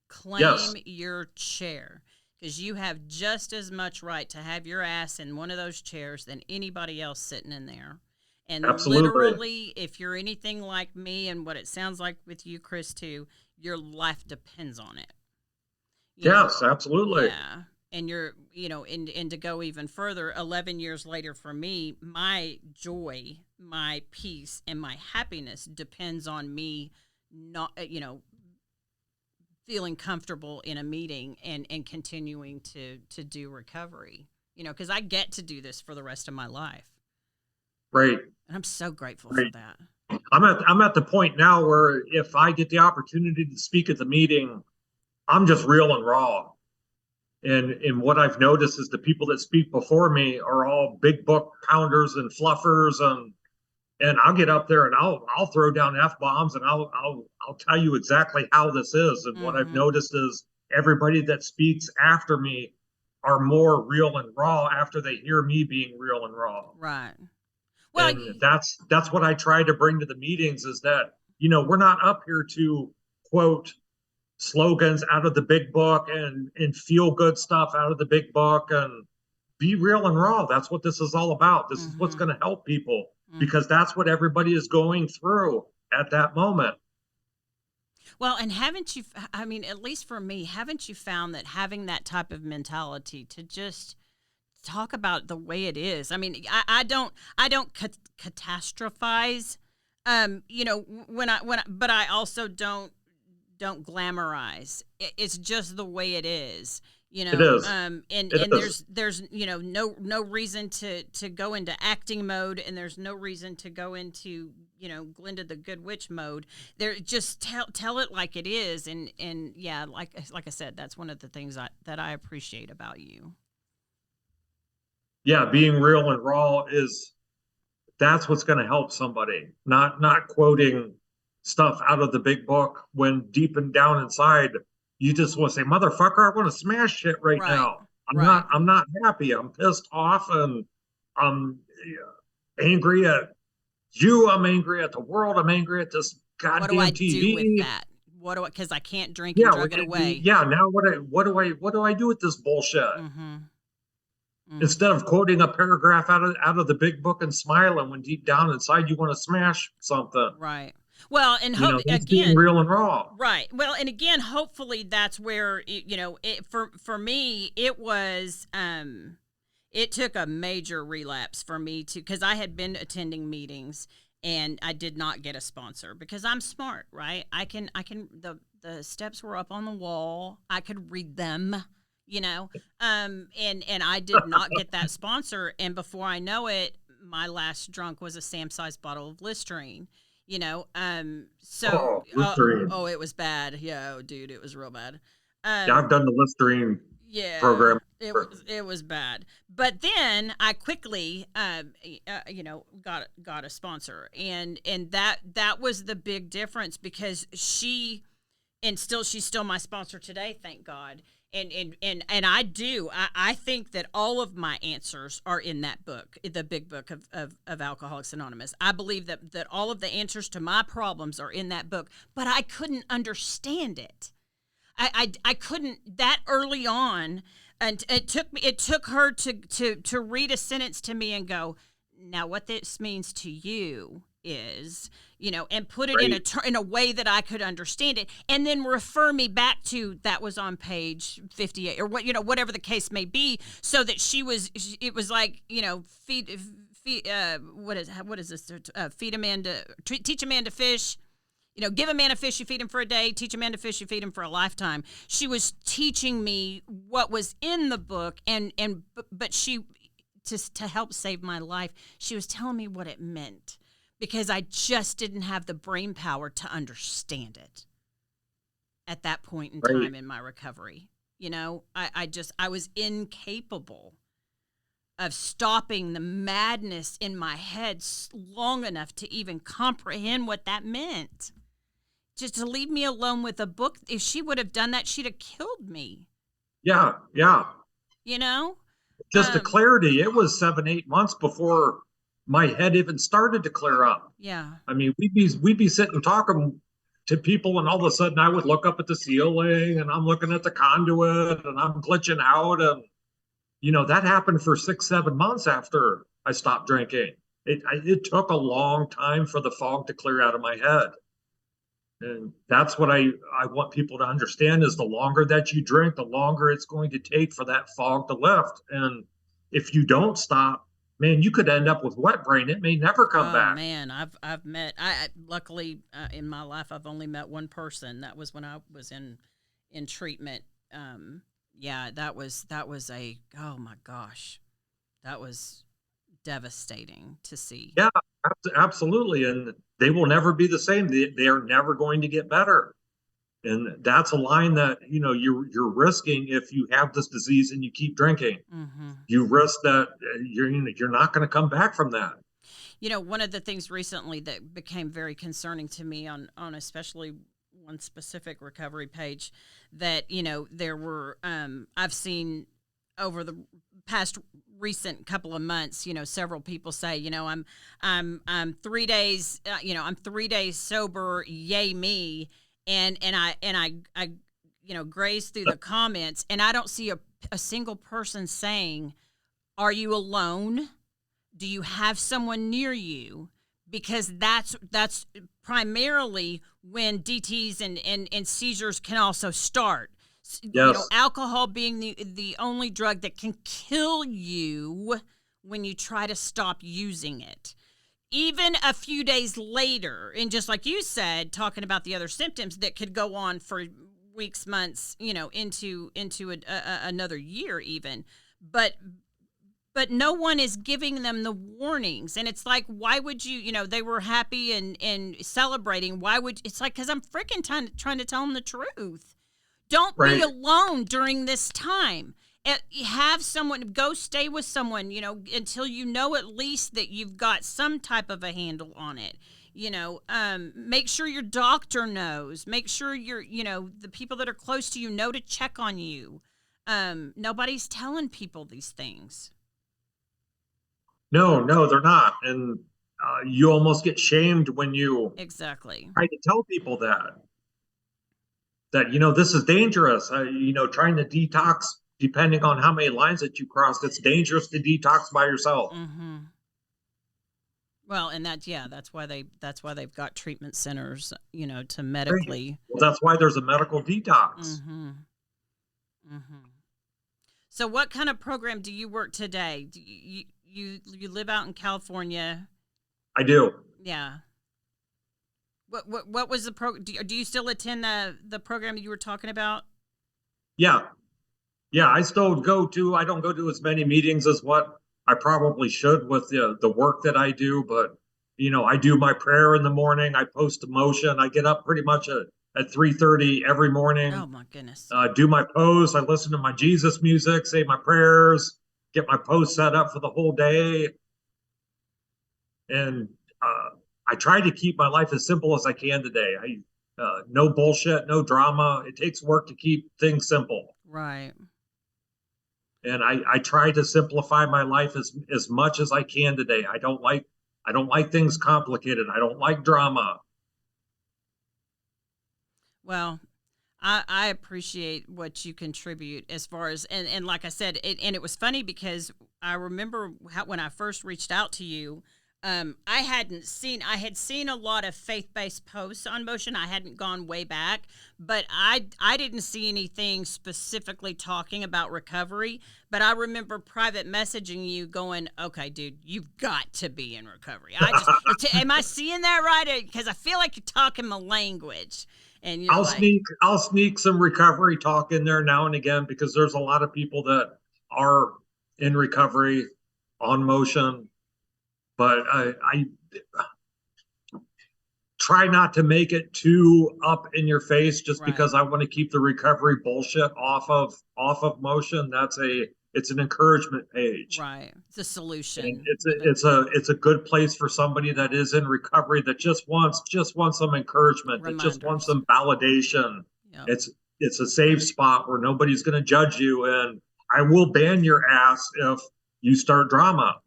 S2: Claim your chair. Because you have just as much right to have your ass in one of those chairs than anybody else sitting in there. And literally, if you're anything like me, and what it sounds like with you, Chris, too, your life depends on it.
S3: Absolutely.
S2: Yeah. And you're, and to go even further, 11 years later for me, my joy, my peace, and my happiness depends on me not, feeling comfortable in a meeting and continuing to do recovery, because I get to do this for the rest of my life.
S3: Right.
S2: And I'm so grateful for that.
S3: I'm at the point now where if I get the opportunity to speak at the meeting, I'm just real and raw. And what I've noticed is the people that speak before me are all big book pounders and fluffers, and I'll get up there and I'll throw down F-bombs, and I'll tell you exactly how this is. And what I've
S2: Mm-hmm.
S3: noticed is everybody that speaks after me are more real and raw after they hear me being real and raw.
S2: Right. Well,
S3: And that's what I try to bring to the meetings, is that, we're not up here to quote slogans out of the big book and feel good stuff out of the big book, and be real and raw. That's what this is all about. This is what's
S2: mm-hmm.
S3: going to help people,
S2: Mm-hmm.
S3: because that's what everybody is going through at that moment.
S2: Well, and haven't you, I mean, at least for me, haven't you found that having that type of mentality to just talk about the way it is? I mean, I don't catastrophize, but I also don't glamorize. It's just the way it is,
S3: It is.
S2: and
S3: It is.
S2: there's no reason to go into acting mode, and there's no reason to go into Glinda the Good Witch mode. There, just tell it like it is, and yeah, like I said, that's one of the things that I appreciate about you.
S3: Yeah, being real and raw that's what's going to help somebody. Not quoting stuff out of the big book when deep and down inside you just want to say, "Motherfucker, I want to smash shit right
S2: Right,
S3: now. I'm
S2: right.
S3: not I'm not happy. I'm pissed off, and I'm angry at you. I'm angry at the world. I'm angry at this
S2: What do I
S3: goddamn
S2: do with
S3: TV."
S2: that? Because I can't drink and
S3: Yeah,
S2: drug it away.
S3: yeah. Now what do I do with this bullshit?
S2: Mm-hmm.
S3: Instead
S2: Mm-hmm.
S3: of quoting a paragraph out of the big book and smiling when deep down inside you want to smash something.
S2: Right. Well, and hope
S3: That's being
S2: again.
S3: real and raw.
S2: Right. Well, and again, hopefully that's where for me it was. It took a major relapse for me because I had been attending meetings and I did not get a sponsor because I'm smart, right? The steps were up on the wall. I could read them, and I did not get that sponsor. And before I know it, my last drunk was a Sam-sized bottle of Listerine. So
S3: Oh, Listerine.
S2: oh, it was bad. Yeah, oh, dude, it was real bad.
S3: Yeah, I've done the Listerine
S2: Yeah,
S3: program.
S2: it was bad. But then I quickly, got a sponsor, and that was the big difference because she's still my sponsor today, thank God. And I think that all of my answers are in that book, the big book of Alcoholics Anonymous. I believe that all of the answers to my problems are in that book, but I couldn't understand it. I couldn't that early on, and it took her to read a sentence to me and go, now what this means to you is, and put it
S3: Right.
S2: in a way that I could understand it, and then refer me back to that was on page 58 or whatever the case may be, so that it was like feed what is this, feed a man to teach a man to fish. Give a man a fish, you feed him for a day. Teach a man to fish, you feed him for a lifetime. She was teaching me what was in the book, but she, to help save my life, she was telling me what it meant because I just didn't have the brain power to understand it at that point in
S3: Right.
S2: time in my recovery. I was incapable of stopping the madness in my head long enough to even comprehend what that meant. Just to leave me alone with a book. If she would have done that, she'd have killed me.
S3: Yeah, yeah.
S2: You know?
S3: Just the clarity. It was 7, 8 months before my head even started to clear up.
S2: Yeah.
S3: I mean, we'd be sitting talking to people, and all of a sudden I would look up at the ceiling, and I'm looking at the conduit, and I'm glitching out, and that happened for 6, 7 months after I stopped drinking. It took a long time for the fog to clear out of my head. And that's what I want people to understand is the longer that you drink, the longer it's going to take for that fog to lift. And if you don't stop, man, you could end up with wet brain. It may never come
S2: Oh
S3: back.
S2: man, I've met. Luckily in my life I've only met one person. That was when I was in treatment. Yeah, that was a, oh my gosh, that was devastating to see.
S3: Yeah, absolutely. And they will never be the same. They are never going to get better. And that's a line that, you're risking if you have this disease and you keep drinking.
S2: Mm-hmm.
S3: You risk that you're not going to come back from that.
S2: One of the things recently that became very concerning to me on especially one specific recovery page that, there were, I've seen over the past recent couple of months, several people say, I'm 3 days, I'm 3 days sober, yay me. And I graze through the comments, and I don't see a single person saying, are you alone? Do you have someone near you? Because that's primarily when DTs and seizures can also start.
S3: Yes.
S2: Alcohol being the only drug that can kill you when you try to stop using it. Even a few days later, and just like you said, talking about the other symptoms that could go on for weeks, months, into another year even. But no one is giving them the warnings. And it's like, why would you, they were happy and celebrating. It's like, because I'm freaking trying to tell them the truth. Don't be alone during this time. Have someone, go stay with someone, until at least that you've got some type of a handle on it. Make sure your doctor knows. Make sure the people that are close to you know to check on you. Nobody's telling people these things.
S3: No, they're not. And you almost get shamed when you
S2: exactly
S3: try to tell people that this is dangerous. Trying to detox, depending on how many lines that you crossed, it's dangerous to detox by yourself.
S2: Mm-hmm. Well, and that's why they've got treatment centers, to medically.
S3: Well, that's why there's a medical detox.
S2: Mm-hmm. Mm-hmm. So, what kind of program do you work today? Do you live out in California?
S3: I do.
S2: Yeah. What was the program? Do you still attend the program that you were talking about?
S3: Yeah. I still go to. I don't go to as many meetings as what I probably should with the work that I do, but I do my prayer in the morning. I post a motion. I get up pretty much at 3:30 every morning.
S2: Oh my goodness.
S3: Do my post. I listen to my Jesus music, say my prayers, get my post set up for the whole day, and I try to keep my life as simple as I can today. No bullshit, no drama. It takes work to keep things simple.
S2: Right.
S3: And I try to simplify my life as much as I can today. I don't like things complicated. I don't like drama.
S2: Well, I appreciate what you contribute as far as, and like I said, and it was funny because I remember when I first reached out to you, I had seen a lot of faith-based posts on Motion. I hadn't gone way back, but I didn't see anything specifically talking about recovery. But I remember private messaging you going, okay, dude, you've got to be in recovery. Am I seeing that right? Because I feel like you're talking my language. And
S3: I'll sneak some recovery talk in there now and again, because there's a lot of people that are in recovery on Motion. But I try not to make it too up in your face, just because I want to keep the recovery bullshit off of Motion. It's an encouragement page.
S2: Right. It's a solution.
S3: And it's a good place for somebody that is in recovery that just wants some encouragement, that just wants some validation. Yep. It's a safe spot where nobody's going to judge you, and I will ban your ass if you start drama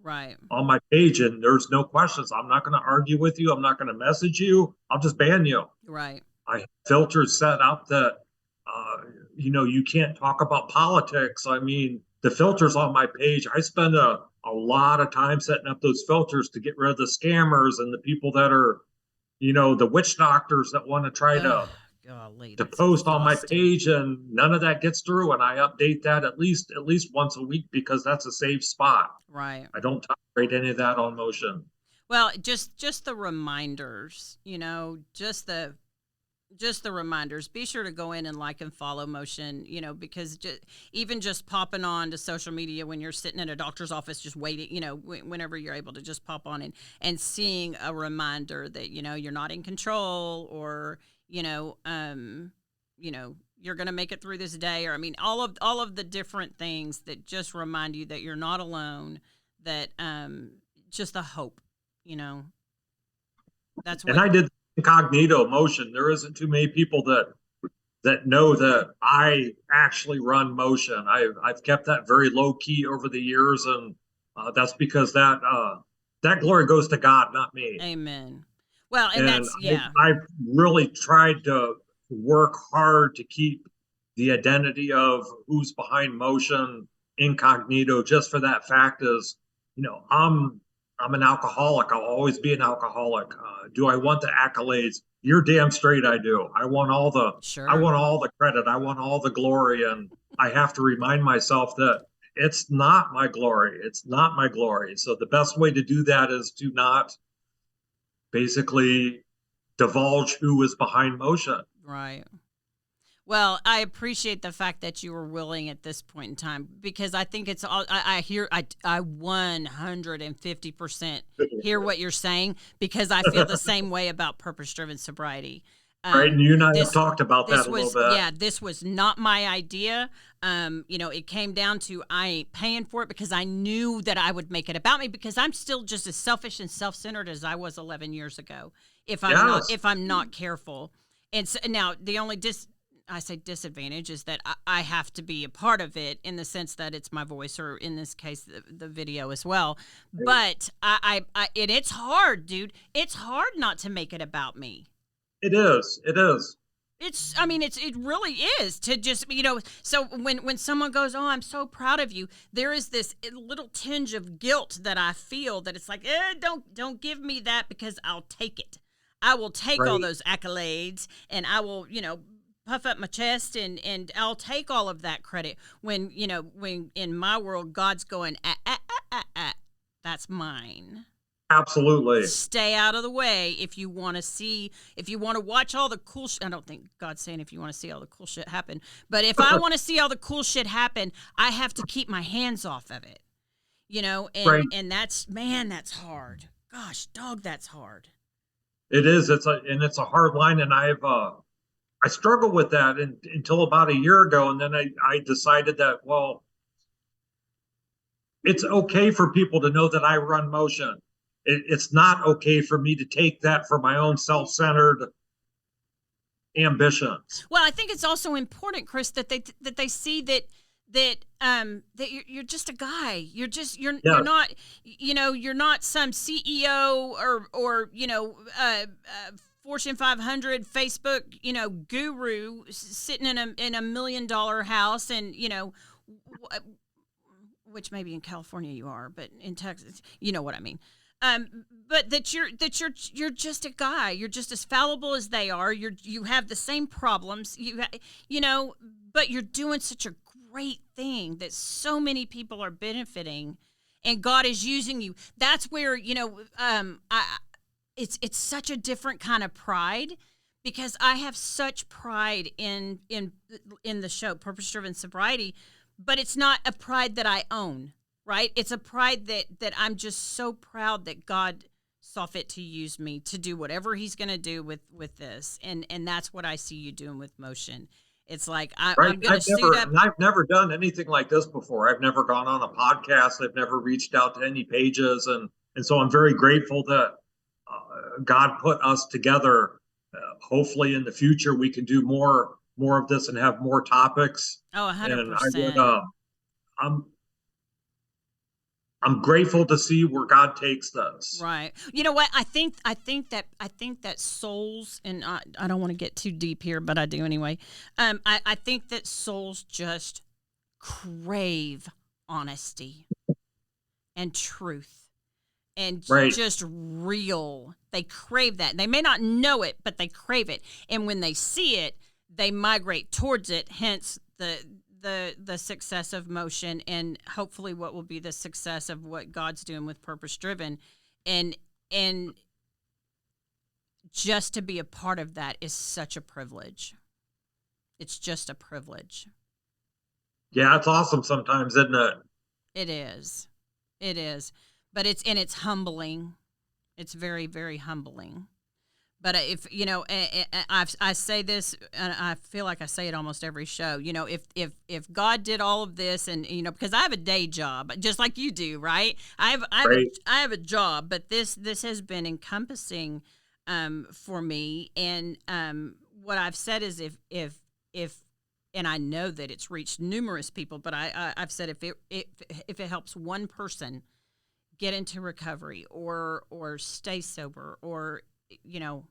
S3: on my page, and there's no questions. I'm not going to argue with you. I'm not going to message you. I'll just ban you.
S2: Right.
S3: I have filters set up that, you can't talk about politics. I mean, the filters on my page, I spend a lot of time setting up those filters to get rid of the scammers and the people that are, the witch doctors that want to try to post on my page, and none of that gets through. And I update that at least once a week, because that's a safe spot.
S2: Right.
S3: I don't tolerate any of that on Motion.
S2: Well, just the reminders, just the reminders. Be sure to go in and like and follow Motion, because even just popping on to social media when you're sitting in a doctor's office just waiting, whenever you're able to just pop on and seeing a reminder that, you're not in control, or, you're going to make it through this day, or I mean, all of the different things that just remind you that you're not alone, that just the hope, that's what.
S3: And I did incognito motion. There isn't too many people that know that I actually run motion. I've kept that very low key over the years, and that's because that glory goes to God, not me.
S2: Amen. Well, and
S3: And
S2: that's yeah.
S3: I've really tried to work hard to keep the identity of who's behind motion incognito, just for that fact is, I'm an alcoholic. I'll always be an alcoholic. Do I want the accolades? You're damn straight I do. I want all the credit. I want all the glory, and I have to remind myself that it's not my glory. It's not my glory. So the best way to do that is to not basically divulge who is behind motion.
S2: Right. Well, I appreciate the fact that you were willing at this point in time, because I think it's all, I 150% hear what you're saying, because I feel the same way about purpose-driven sobriety.
S3: Right, and you and I have talked about that a little bit.
S2: Yeah, this was not my idea. It came down to I ain't paying for it, because I knew that I would make it about me, because I'm still just as selfish and self-centered as I was 11 years ago, if I'm not careful. And so, now the only disadvantage is that I have to be a part of it, in the sense that it's my voice, or in this case, the video as well. But it's hard, dude. It's hard not to make it about me.
S3: It is. It
S2: really is, to just, so when someone goes, oh, I'm so proud of you, there is this little tinge of guilt that I feel, that it's like, don't give me that, because I'll take it. I will take all those accolades, and I will, puff up my chest, and I'll take all of that credit, when in my world, God's going, that's mine.
S3: Absolutely.
S2: Stay out of the way if you want to watch all the cool I don't think God's saying if you want to see all the cool shit happen, but if I want to see all the cool shit happen, I have to keep my hands off of it, and that's hard. Gosh, dog, that's hard.
S3: It is. It's a hard line, and I struggled with that until about a year ago, and then I decided that, well, it's okay for people to know that I run motion. It's not okay for me to take that for my own self-centered ambitions.
S2: Well, I think it's also important, Chris, that they see that you're just a guy. You're not you're not some CEO or Fortune 500 Facebook guru sitting in a $1 million house, and which maybe in California you are, but in Texas, you know what I mean. But that you're just a guy. You're just as fallible as they are. You have the same problems. But you're doing such a great thing that so many people are benefiting, and God is using you. That's where it's such a different kind of pride, because I have such pride in the show Purpose Driven Sobriety, but it's not a pride that I own. Right? It's a pride that I'm just so proud that God saw fit to use me to do whatever he's going to do with this. And that's what I see you doing with motion. It's like, I'm going to suit up.
S3: I've never done anything like this before. I've never gone on a podcast. I've never reached out to any pages. And so I'm very grateful that God put us together. Hopefully in the future, we can do more of this and have more topics.
S2: Oh, 100%.
S3: And I'm grateful to see where God takes us.
S2: Right. You know what? I think that souls, and I don't want to get too deep here, but I do anyway. I think that souls just crave honesty and truth and just real. They crave that. They may not know it, but they crave it. And when they see it, they migrate towards it. Hence the success of motion, and hopefully what will be the success of what God's doing with Purpose Driven, and just to be a part of that is such a privilege. It's just a privilege.
S3: Yeah, it's awesome sometimes, isn't it?
S2: It is, but it's humbling. It's very, very humbling. But if you know, I say this, and I feel like I say it almost every show. You know, if God did all of this, and you know, because I have a day job, just like you do, right?
S3: Right.
S2: I have a job, but this has been encompassing for me. And what I've said is if and I know that it's reached numerous people, but I've said if it helps one person get into recovery or stay sober or you know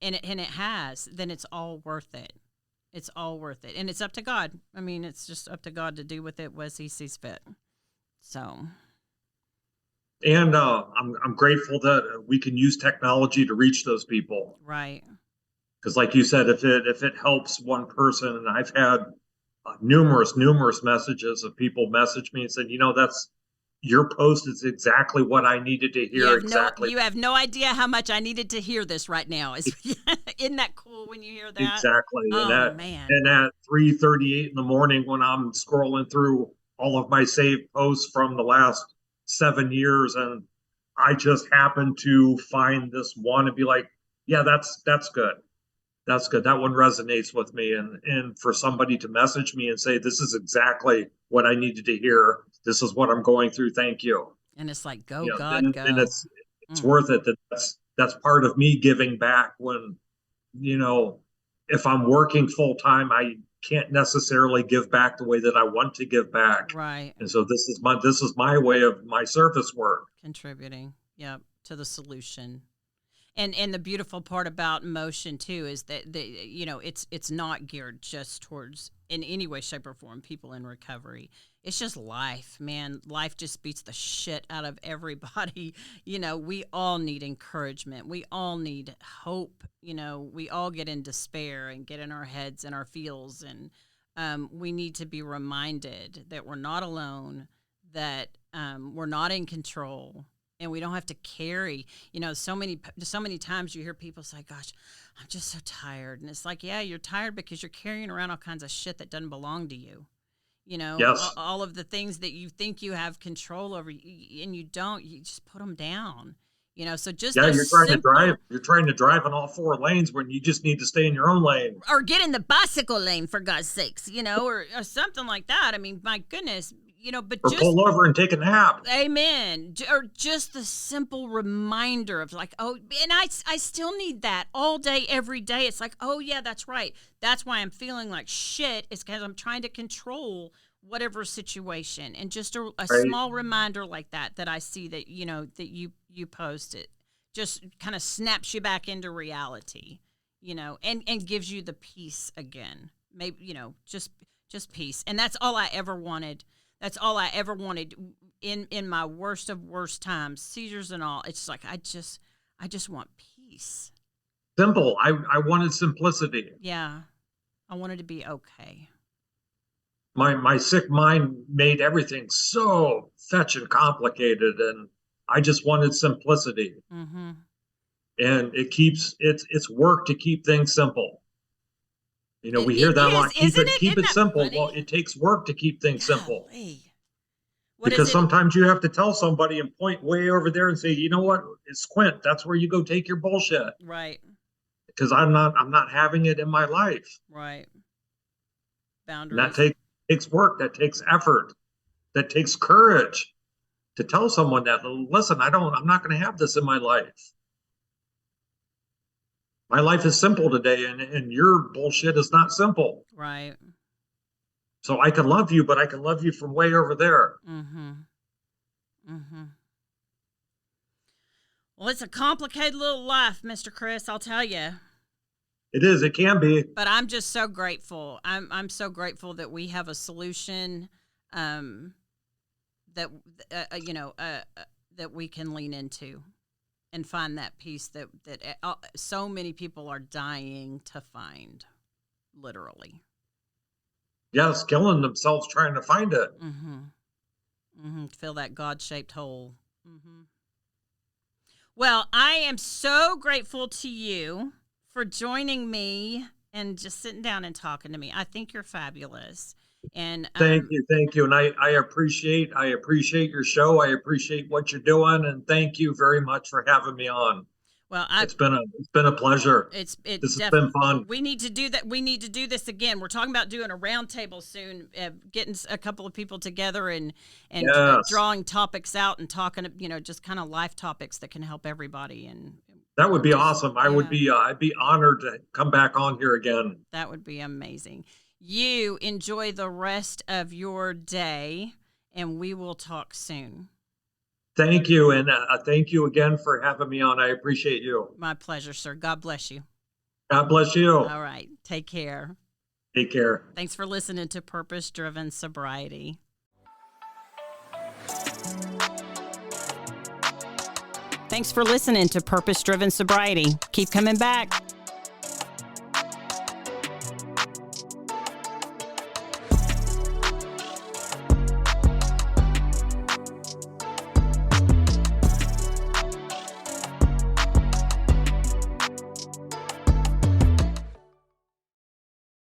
S2: and it has, then it's all worth it. It's all worth it. And it's up to God. I mean, it's just up to God to do with it as he sees fit. So,
S3: And I'm grateful that we can use technology to reach those people.
S2: right.
S3: Because, like you said, if it helps one person, and I've had numerous messages of people message me and said, you know, that's your post is exactly what I needed to hear. Exactly,
S2: You have no idea how much I needed to hear this right now. Isn't that cool when you hear that?
S3: exactly.
S2: Oh man.
S3: And at 3:38 in the morning, when I'm scrolling through all of my saved posts from the last 7 years, and I just happened to find this one and be like, yeah, that's good. That's good. That one resonates with me. And for somebody to message me and say, this is exactly what I needed to hear. This is what I'm going through. Thank you.
S2: And it's like, go
S3: You know,
S2: God,
S3: then
S2: go.
S3: it's
S2: Mm,
S3: worth it. That's part of me giving back when, you know, if I'm working full time, I can't necessarily give back the way that I want to give back.
S2: right.
S3: And so this is my way of my service work.
S2: Contributing. Yep. To the solution. And the beautiful part about motion too is that you know it's not geared just towards in any way, shape, or form people in recovery. It's just life, man. Life just beats the shit out of everybody. You know, we all need encouragement. We all need hope. You know, we all get in despair and get in our heads and our feels, and we need to be reminded that we're not alone, that we're not in control, and we don't have to carry, you know, so many times you hear people say, gosh, I'm just so tired. And it's like, yeah, you're tired because you're carrying around all kinds of shit that doesn't belong to you. You know,
S3: Yes.
S2: all of the things that you think you have control over and you don't, you just put them down. You know, so just
S3: Yeah,
S2: those simple,
S3: you're trying to drive in all four lanes when you just need to stay in your own lane.
S2: or get in the bicycle lane for God's sakes, you know, or something like that. I mean, my goodness, you know, but
S3: Or
S2: just
S3: pull over and take a nap.
S2: amen. Or just the simple reminder of like, oh, and I still need that all day, every day. It's like, oh, yeah, that's right. That's why I'm feeling like shit, is because I'm trying to control whatever situation. And just a
S3: Right.
S2: small reminder like that I see that, you know, that you posted just kind of snaps you back into reality, you know, and gives you the peace again. Maybe, you know, just peace. And that's all I ever wanted. That's all I ever wanted in my worst of worst times, seizures and all. It's like I just want peace.
S3: Simple. I wanted simplicity.
S2: Yeah, I wanted to be okay.
S3: My sick mind made everything so fetching complicated, and I just wanted simplicity.
S2: Mm-hmm.
S3: And it's work to keep things simple. You know, we hear
S2: It
S3: that a
S2: is,
S3: lot.
S2: isn't it?
S3: Keep
S2: Isn't
S3: it
S2: that
S3: simple. Well,
S2: funny?
S3: it takes work to keep things simple.
S2: Golly, what is
S3: Because
S2: it?
S3: sometimes you have to tell somebody and point way over there and say, you know what, it's Quint. That's where you go take your bullshit.
S2: Right,
S3: Because I'm not having it in my life.
S2: right.
S3: And that
S2: Boundaries.
S3: takes work, that takes effort, that takes courage to tell someone that, listen, I'm not going to have this in my life. My life is simple today, and your bullshit is not simple.
S2: Right.
S3: So I can love you, but I can love you from way over there.
S2: Mm-hmm. Mm-hmm. Well, it's a complicated little life, Mr. Chris, I'll tell you.
S3: It is, it can be.
S2: But I'm just so grateful. I'm so grateful that we have a solution that you know that we can lean into and find that peace that so many people are dying to find, literally.
S3: Yes, killing themselves trying to find it.
S2: Mm-hmm. Mm-hmm. Fill that God-shaped hole. Mm-hmm. Well, I am so grateful to you for joining me and just sitting down and talking to me. I think you're fabulous. And
S3: Thank you. And I appreciate your show. I appreciate what you're doing, and thank you very much for having me on.
S2: Well,
S3: It's been a pleasure.
S2: This
S3: This has been fun.
S2: We need to do that. We need to do this again. We're talking about doing a roundtable soon, getting a couple of people together and
S3: Yes.
S2: drawing topics out and talking, just kind of life topics that can help everybody. And
S3: That would be
S2: just-
S3: awesome. I'd be honored to come back on here again.
S2: That would be amazing. You enjoy the rest of your day, and we will talk soon.
S3: Thank you. And thank you again for having me on. I appreciate you.
S2: My pleasure, sir. God bless you.
S3: God bless you.
S2: All right. Take care.
S3: Take care.
S2: Thanks for listening to Purpose Driven Sobriety. Thanks for listening to Purpose Driven Sobriety. Keep coming back.